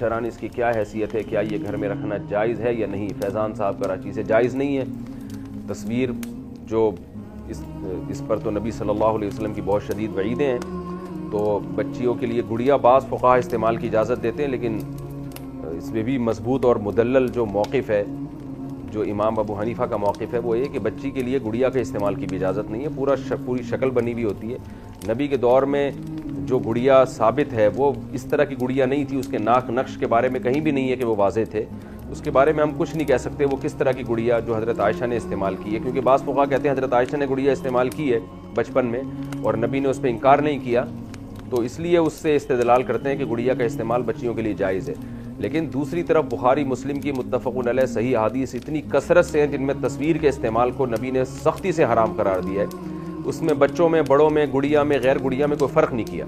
شرعاً اس کی کیا حیثیت ہے, کیا یہ گھر میں رکھنا جائز ہے یا نہیں. فیضان صاحب کراچی سے, جائز نہیں ہے. تصویر جو اس پر تو نبی صلی اللہ علیہ وسلم کی بہت شدید وعیدیں ہیں. تو بچیوں کے لیے گڑیا بعض فقہا استعمال کی اجازت دیتے ہیں, لیکن اس میں بھی مضبوط اور مدلل جو موقف ہے, جو امام ابو حنیفہ کا موقف ہے, وہ یہ کہ بچی کے لیے گڑیا کے استعمال کی بھی اجازت نہیں ہے. پوری شکل بنی ہوئی ہوتی ہے. نبی کے دور میں جو گڑیا ثابت ہے وہ اس طرح کی گڑیا نہیں تھی. اس کے ناک نقش کے بارے میں کہیں بھی نہیں ہے کہ وہ واضح تھے. اس کے بارے میں ہم کچھ نہیں کہہ سکتے وہ کس طرح کی گڑیا جو حضرت عائشہ نے استعمال کی ہے, کیونکہ بعض فقہا کہتے ہیں حضرت عائشہ نے گڑیا استعمال کی ہے بچپن میں اور نبی نے اس پہ انکار نہیں کیا, تو اس لیے اس سے استدلال کرتے ہیں کہ گڑیا کا استعمال بچیوں کے لیے جائز ہے. لیکن دوسری طرف بخاری مسلم کی متفق علیہ صحیح احادیث اتنی کثرت سے ہیں جن میں تصویر کے استعمال کو نبی نے سختی سے حرام قرار دیا ہے. اس میں بچوں میں, بڑوں میں, گڑیا میں, غیر گڑیا میں کوئی فرق نہیں کیا.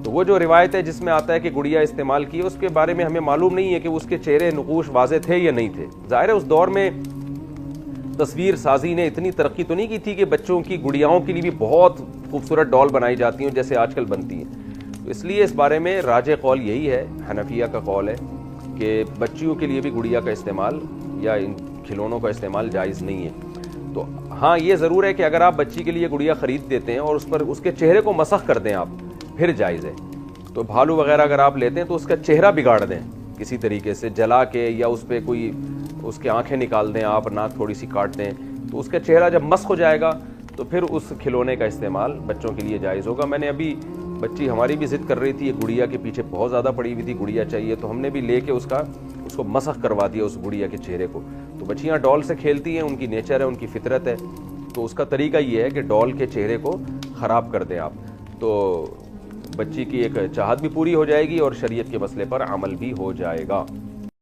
تو وہ جو روایت ہے جس میں آتا ہے کہ گڑیا استعمال کی, اس کے بارے میں ہمیں معلوم نہیں ہے کہ اس کے چہرے نقوش واضح تھے یا نہیں تھے. ظاہر ہے اس دور میں تصویر سازی نے اتنی ترقی تو نہیں کی تھی کہ بچوں کی گڑیاؤں کے لیے بھی بہت خوبصورت ڈال بنائی جاتی ہیں جیسے آج کل بنتی ہیں. تو اس لیے اس بارے میں راجح قول یہی ہے, حنفیہ کا قول ہے کہ بچیوں کے لیے بھی گڑیا کا استعمال یا ان کھلونوں کا استعمال جائز نہیں ہے. تو ہاں یہ ضرور ہے کہ اگر آپ بچی کے لیے گڑیا خرید دیتے ہیں اور اس پر اس کے چہرے کو مسخ کر دیں آپ, پھر جائز ہے. تو بھالو وغیرہ اگر آپ لیتے ہیں تو اس کا چہرہ بگاڑ دیں کسی طریقے سے, جلا کے یا اس پہ کوئی اس کے آنکھیں نکال دیں آپ, ناک تھوڑی سی کاٹ دیں, تو اس کا چہرہ جب مسخ ہو جائے گا تو پھر اس کھلونے کا استعمال بچوں کے لیے جائز ہوگا. میں نے ابھی بچی ہماری بھی ضد کر رہی تھی, یہ گڑیا کے پیچھے بہت زیادہ پڑی ہوئی تھی, گڑیا چاہیے, تو ہم نے بھی لے کے اس کو مسخ کروا دیا اس گڑیا کے چہرے کو. تو بچیاں ڈال سے کھیلتی ہیں, ان کی نیچر ہے, ان کی فطرت ہے, تو اس کا طریقہ یہ ہے کہ ڈال کے چہرے کو خراب کر دیں آپ, تو بچی کی ایک چاہت بھی پوری ہو جائے گی اور شریعت کے مسئلے پر عمل بھی ہو جائے گا.